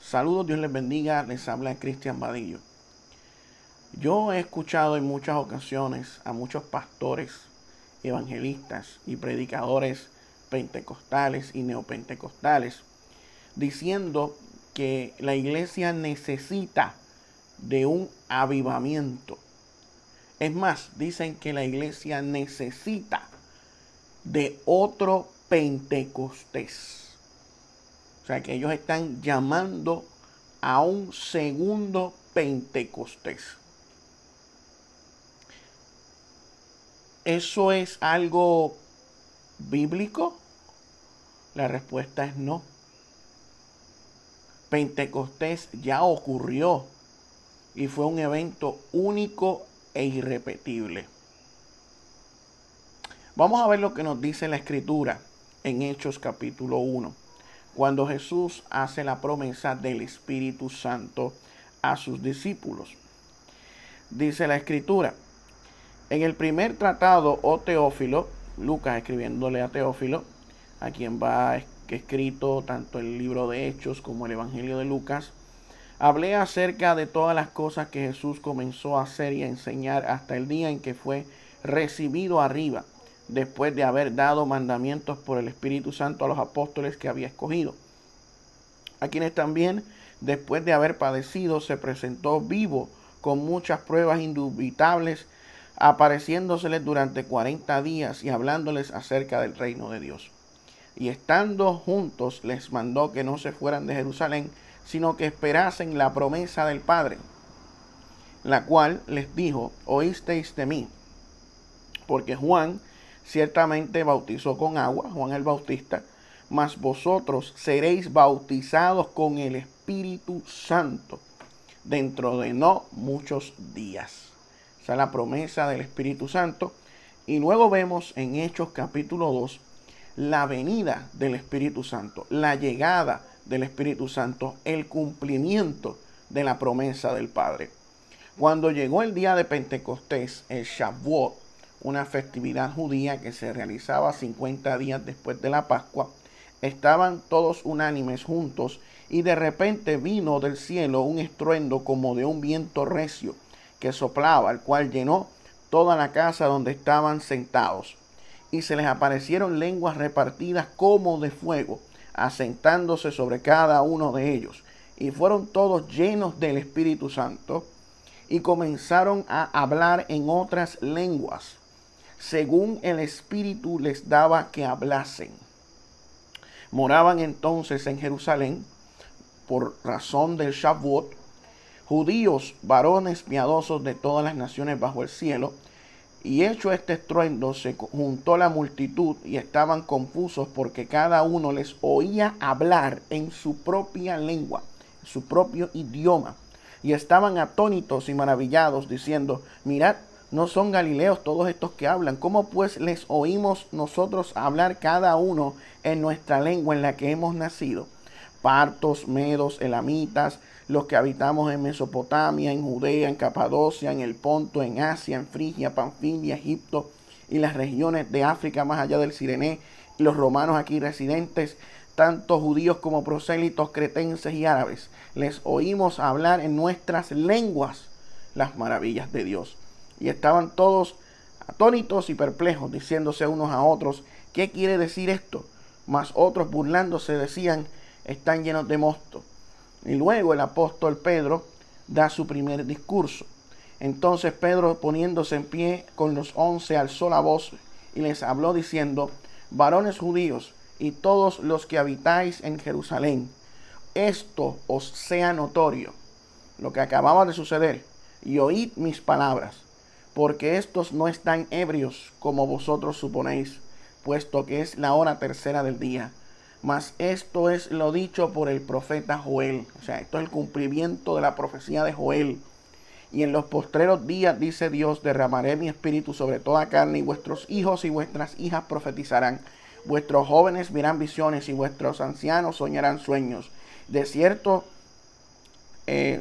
Saludos, Dios les bendiga, les habla Cristian Vadillo. Yo he escuchado en muchas ocasiones a muchos pastores, evangelistas y predicadores pentecostales y neopentecostales diciendo que la iglesia necesita de un avivamiento. Es más, dicen que la iglesia necesita de otro Pentecostés. O sea, que ellos están llamando a un segundo Pentecostés. ¿Eso es algo bíblico? La respuesta es no. Pentecostés ya ocurrió y fue un evento único e irrepetible. Vamos a ver lo que nos dice la Escritura en Hechos capítulo 1, cuando Jesús hace la promesa del Espíritu Santo a sus discípulos. Dice la Escritura: en el primer tratado, oh Teófilo, Lucas escribiéndole a Teófilo, a quien va escrito tanto el libro de Hechos como el Evangelio de Lucas, hablé acerca de todas las cosas que Jesús comenzó a hacer y a enseñar hasta el día en que fue recibido arriba, después de haber dado mandamientos por el Espíritu Santo a los apóstoles que había escogido, a quienes también, después de haber padecido, se presentó vivo con muchas pruebas indubitables, apareciéndoseles durante 40 días y hablándoles acerca del reino de Dios. Y estando juntos les mandó que no se fueran de Jerusalén, sino que esperasen la promesa del Padre, la cual les dijo: oísteis de mí, porque Juan ciertamente bautizó con agua, Juan el Bautista, mas vosotros seréis bautizados con el Espíritu Santo dentro de no muchos días. Esa es la promesa del Espíritu Santo. Y luego vemos en Hechos capítulo 2 la venida del Espíritu Santo, la llegada del Espíritu Santo, el cumplimiento de la promesa del Padre. Cuando llegó el día de Pentecostés, el Shavuot, una festividad judía que se realizaba 50 días después de la Pascua, estaban todos unánimes juntos y de repente vino del cielo un estruendo como de un viento recio que soplaba, el cual llenó toda la casa donde estaban sentados. Y se les aparecieron lenguas repartidas como de fuego, asentándose sobre cada uno de ellos. Y fueron todos llenos del Espíritu Santo y comenzaron a hablar en otras lenguas, según el Espíritu les daba que hablasen. Moraban entonces en Jerusalén, por razón del Shavuot, judíos, varones piadosos de todas las naciones bajo el cielo. Y hecho este estruendo, se juntó la multitud y estaban confusos, porque cada uno les oía hablar en su propia lengua, en su propio idioma. Y estaban atónitos y maravillados, diciendo: mirad, ¿no son galileos todos estos que hablan? ¿Cómo pues les oímos nosotros hablar cada uno en nuestra lengua en la que hemos nacido? Partos, medos, elamitas, los que habitamos en Mesopotamia, en Judea, en Capadocia, en el Ponto, en Asia, en Frigia, Panfilia, Egipto y las regiones de África más allá del Cirené, y los romanos aquí residentes, tanto judíos como prosélitos, cretenses y árabes, les oímos hablar en nuestras lenguas las maravillas de Dios. Y estaban todos atónitos y perplejos, diciéndose unos a otros: ¿qué quiere decir esto? Mas otros, burlándose, decían: están llenos de mosto. Y luego el apóstol Pedro da su primer discurso. Entonces Pedro, poniéndose en pie con los 11, alzó la voz y les habló diciendo: varones judíos y todos los que habitáis en Jerusalén, esto os sea notorio, lo que acababa de suceder, y oíd mis palabras, porque estos no están ebrios como vosotros suponéis, puesto que es la hora tercera del día. Mas esto es lo dicho por el profeta Joel. O sea, esto es el cumplimiento de la profecía de Joel. Y en los postreros días, dice Dios, derramaré mi espíritu sobre toda carne, y vuestros hijos y vuestras hijas profetizarán. Vuestros jóvenes verán visiones y vuestros ancianos soñarán sueños. De cierto,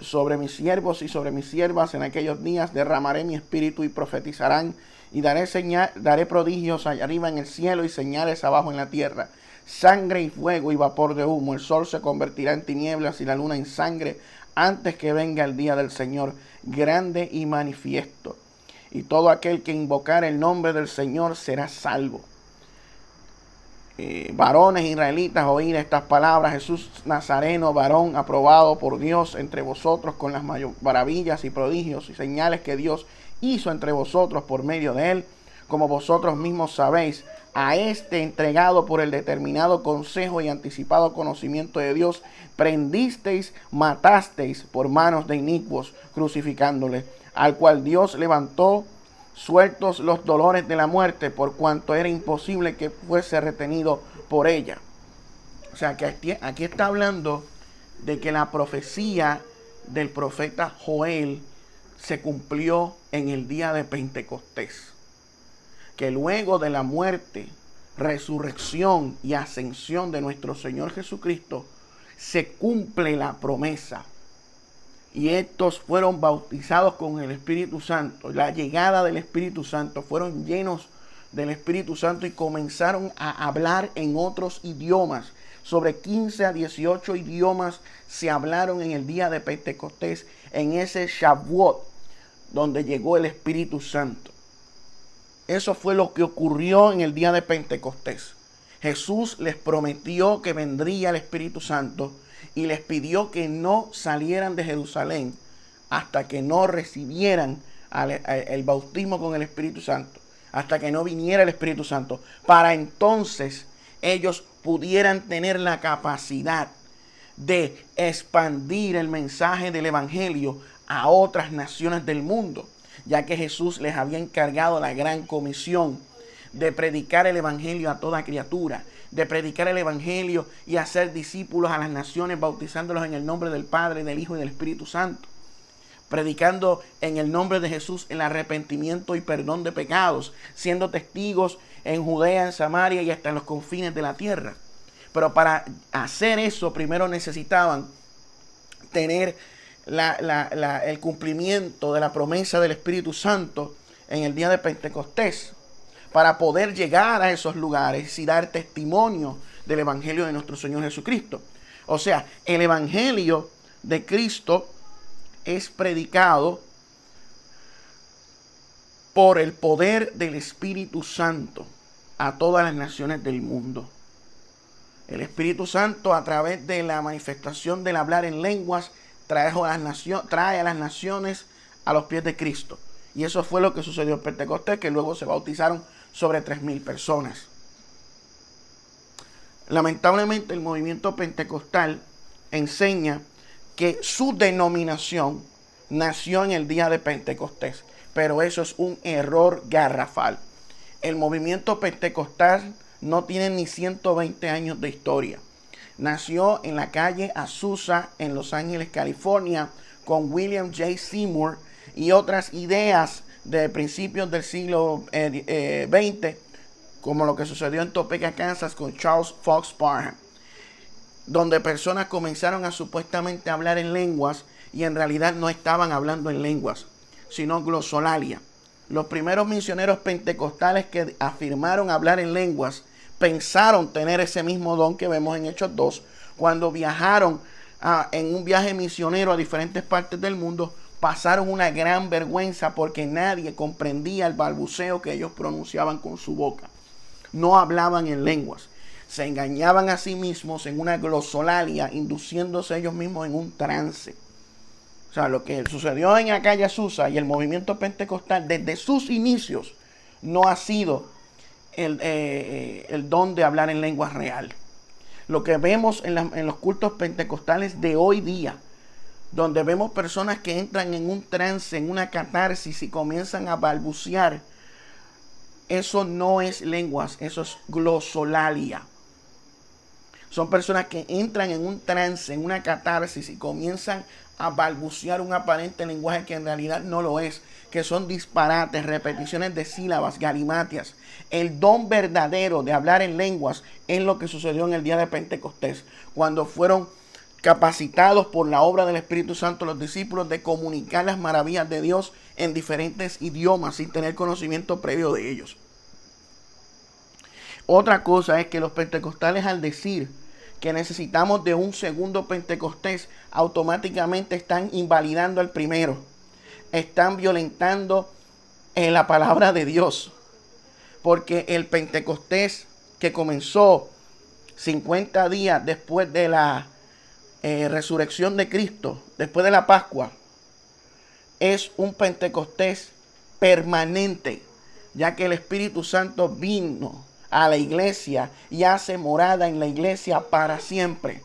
sobre mis siervos y sobre mis siervas en aquellos días derramaré mi espíritu y profetizarán. Y daré prodigios allá arriba en el cielo y señales abajo en la tierra: sangre y fuego y vapor de humo. El sol se convertirá en tinieblas y la luna en sangre antes que venga el día del Señor, grande y manifiesto. Y todo aquel que invocar el nombre del Señor será salvo. Varones israelitas, oír estas palabras: Jesús Nazareno, varón aprobado por Dios entre vosotros con las maravillas y prodigios y señales que Dios hizo entre vosotros por medio de él, como vosotros mismos sabéis. A este entregado por el determinado consejo y anticipado conocimiento de Dios, prendisteis, matasteis por manos de inicuos, crucificándole, al cual Dios levantó, sueltos los dolores de la muerte, por cuanto era imposible que fuese retenido por ella. O sea, que aquí está hablando de que la profecía del profeta Joel se cumplió en el día de Pentecostés. Que luego de la muerte, resurrección y ascensión de nuestro Señor Jesucristo, se cumple la promesa. Y estos fueron bautizados con el Espíritu Santo. La llegada del Espíritu Santo, fueron llenos del Espíritu Santo y comenzaron a hablar en otros idiomas. Sobre 15 a 18 idiomas se hablaron en el día de Pentecostés, en ese Shavuot, donde llegó el Espíritu Santo. Eso fue lo que ocurrió en el día de Pentecostés. Jesús les prometió que vendría el Espíritu Santo y les pidió que no salieran de Jerusalén hasta que no recibieran el bautismo con el Espíritu Santo, hasta que no viniera el Espíritu Santo, para entonces ellos pudieran tener la capacidad de expandir el mensaje del Evangelio a otras naciones del mundo, ya que Jesús les había encargado la gran comisión de predicar el Evangelio a toda criatura, de predicar el Evangelio y hacer discípulos a las naciones, bautizándolos en el nombre del Padre, del Hijo y del Espíritu Santo, predicando en el nombre de Jesús el arrepentimiento y perdón de pecados, siendo testigos en Judea, en Samaria y hasta en los confines de la tierra. Pero para hacer eso, primero necesitaban tener el cumplimiento de la promesa del Espíritu Santo en el día de Pentecostés, para poder llegar a esos lugares y dar testimonio del Evangelio de nuestro Señor Jesucristo. O sea, el Evangelio de Cristo es predicado por el poder del Espíritu Santo a todas las naciones del mundo. El Espíritu Santo, a través de la manifestación del hablar en lenguas, trae a las naciones a los pies de Cristo. Y eso fue lo que sucedió en Pentecostés, que luego se bautizaron sobre 3,000 personas. Lamentablemente, el movimiento pentecostal enseña que su denominación nació en el día de Pentecostés, pero eso es un error garrafal. El movimiento pentecostal no tiene ni 120 años de historia. Nació en la calle Azusa, en Los Ángeles, California, con William J. Seymour y otras ideas de principios del siglo XX, como lo que sucedió en Topeka, Kansas, con Charles Fox Parham, donde personas comenzaron a supuestamente hablar en lenguas y en realidad no estaban hablando en lenguas, sino glosolalia. Los primeros misioneros pentecostales que afirmaron hablar en lenguas pensaron tener ese mismo don que vemos en Hechos 2, cuando viajaron en un viaje misionero a diferentes partes del mundo. Pasaron una gran vergüenza porque nadie comprendía el balbuceo que ellos pronunciaban con su boca. No hablaban en lenguas. Se engañaban a sí mismos en una glosolalia, induciéndose ellos mismos en un trance. O sea, lo que sucedió en la calle Azusa y el movimiento pentecostal desde sus inicios no ha sido el don de hablar en lenguas real. Lo que vemos en los cultos pentecostales de hoy día, donde vemos personas que entran en un trance, en una catarsis y comienzan a balbucear, eso no es lenguas, eso es glosolalia. Son personas que entran en un trance, en una catarsis y comienzan a balbucear un aparente lenguaje que en realidad no lo es, que son disparates, repeticiones de sílabas, galimatias. El don verdadero de hablar en lenguas es lo que sucedió en el día de Pentecostés, cuando fueron capacitados por la obra del Espíritu Santo los discípulos de comunicar las maravillas de Dios en diferentes idiomas sin tener conocimiento previo de ellos. Otra cosa es que los pentecostales, al decir que necesitamos de un segundo Pentecostés, automáticamente están invalidando el primero. Están violentando la palabra de Dios. Porque el Pentecostés que comenzó 50 días después de la resurrección de Cristo, después de la Pascua, es un Pentecostés permanente, ya que el Espíritu Santo vino a la iglesia y hace morada en la iglesia para siempre.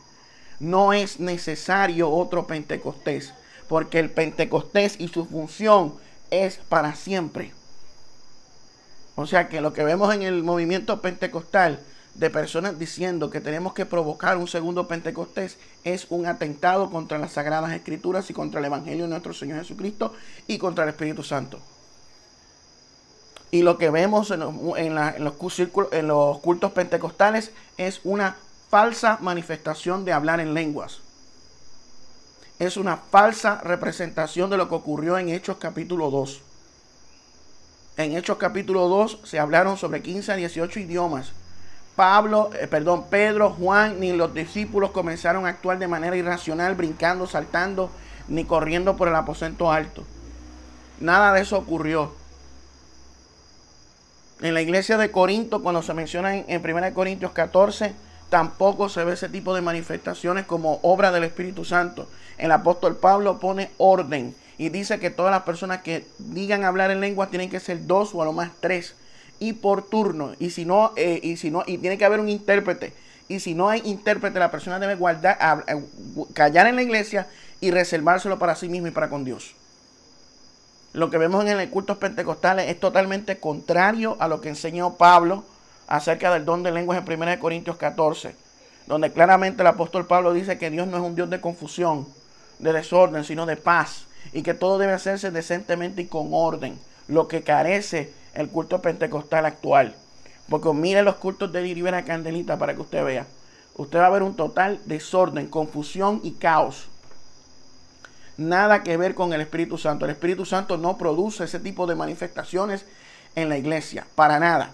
No es necesario otro Pentecostés, porque el Pentecostés y su función es para siempre. O sea que lo que vemos en el movimiento pentecostal de personas diciendo que tenemos que provocar un segundo Pentecostés es un atentado contra las Sagradas Escrituras y contra el Evangelio de nuestro Señor Jesucristo y contra el Espíritu Santo. Y lo que vemos en los cultos pentecostales es una falsa manifestación de hablar en lenguas. Es una falsa representación de lo que ocurrió en Hechos capítulo 2. En Hechos capítulo 2 se hablaron sobre 15 a 18 idiomas. Pedro, Juan, ni los discípulos comenzaron a actuar de manera irracional, brincando, saltando, ni corriendo por el aposento alto. Nada de eso ocurrió. En la iglesia de Corinto, cuando se menciona en 1 Corintios 14, tampoco se ve ese tipo de manifestaciones como obra del Espíritu Santo. El apóstol Pablo pone orden y dice que todas las personas que digan hablar en lenguas tienen que ser 2 o a lo más 3 y por turno. Y tiene que haber un intérprete. Y si no hay intérprete, la persona debe callar en la iglesia y reservárselo para sí mismo y para con Dios. Lo que vemos en el cultos pentecostales es totalmente contrario a lo que enseñó Pablo acerca del don de lenguas en 1 Corintios 14, donde claramente el apóstol Pablo dice que Dios no es un Dios de confusión, de desorden, sino de paz, y que todo debe hacerse decentemente y con orden, lo que carece el culto pentecostal actual. Porque mire los cultos de Rivera Candelita para que usted vea. Usted va a ver un total desorden, confusión y caos. Nada que ver con el Espíritu Santo. El Espíritu Santo no produce ese tipo de manifestaciones en la iglesia, para nada.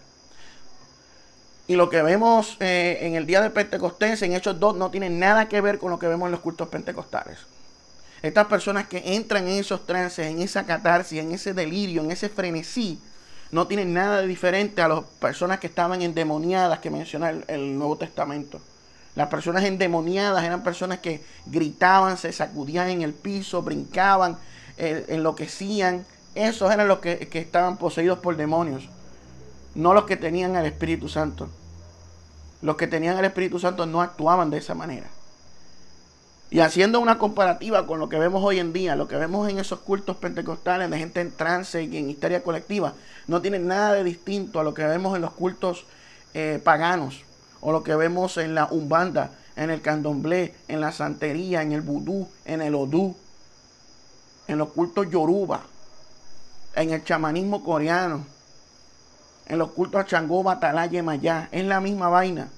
Y lo que vemos en el día de Pentecostés, en Hechos 2, no tiene nada que ver con lo que vemos en los cultos pentecostales. Estas personas que entran en esos trances, en esa catarsis, en ese delirio, en ese frenesí, no tienen nada de diferente a las personas que estaban endemoniadas que menciona el Nuevo Testamento. Las personas endemoniadas eran personas que gritaban, se sacudían en el piso, brincaban, enloquecían. Esos eran los que estaban poseídos por demonios, no los que tenían el Espíritu Santo. Los que tenían el Espíritu Santo no actuaban de esa manera. Y haciendo una comparativa con lo que vemos hoy en día, lo que vemos en esos cultos pentecostales de gente en trance y en histeria colectiva, no tiene nada de distinto a lo que vemos en los cultos paganos, o lo que vemos en la umbanda, en el candomblé, en la santería, en el vudú, en el odú, en los cultos yoruba, en el chamanismo coreano, en los cultos a Changó, Batalá, Yemayá. Es la misma vaina.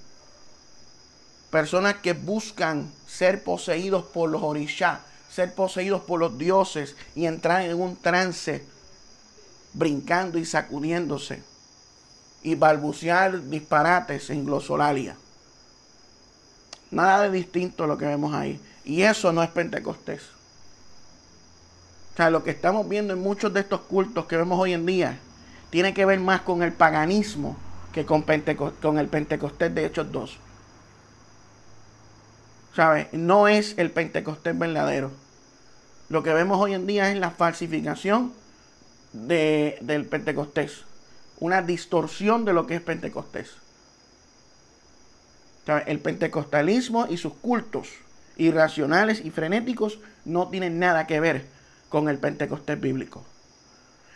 Personas que buscan ser poseídos por los orishá, ser poseídos por los dioses y entrar en un trance, brincando y sacudiéndose y balbucear disparates en glosolalia. Nada de distinto a lo que vemos ahí. Y eso no es Pentecostés. O sea, lo que estamos viendo en muchos de estos cultos que vemos hoy en día tiene que ver más con el paganismo que con el Pentecostés de Hechos 2. ¿Sabes? No es el Pentecostés verdadero. Lo que vemos hoy en día es la falsificación del Pentecostés. Una distorsión de lo que es Pentecostés. ¿Sabes? El pentecostalismo y sus cultos irracionales y frenéticos no tienen nada que ver con el Pentecostés bíblico.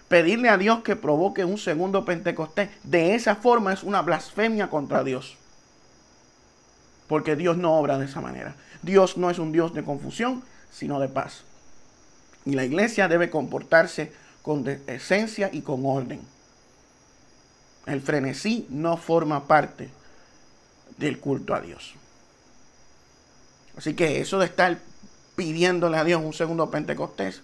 Pedirle a Dios que provoque un segundo Pentecostés de esa forma es una blasfemia contra Dios. Porque Dios no obra de esa manera. Dios no es un Dios de confusión, sino de paz. Y la iglesia debe comportarse con decencia y con orden. El frenesí no forma parte del culto a Dios. Así que eso de estar pidiéndole a Dios un segundo Pentecostés,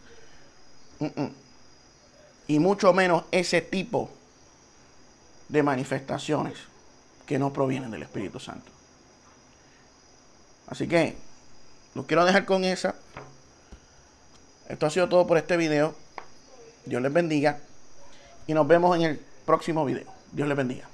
y mucho menos ese tipo de manifestaciones, que no provienen del Espíritu Santo. Así que los quiero dejar con esa. Esto ha sido todo por este video. Dios les bendiga y nos vemos en el próximo video. Dios les bendiga.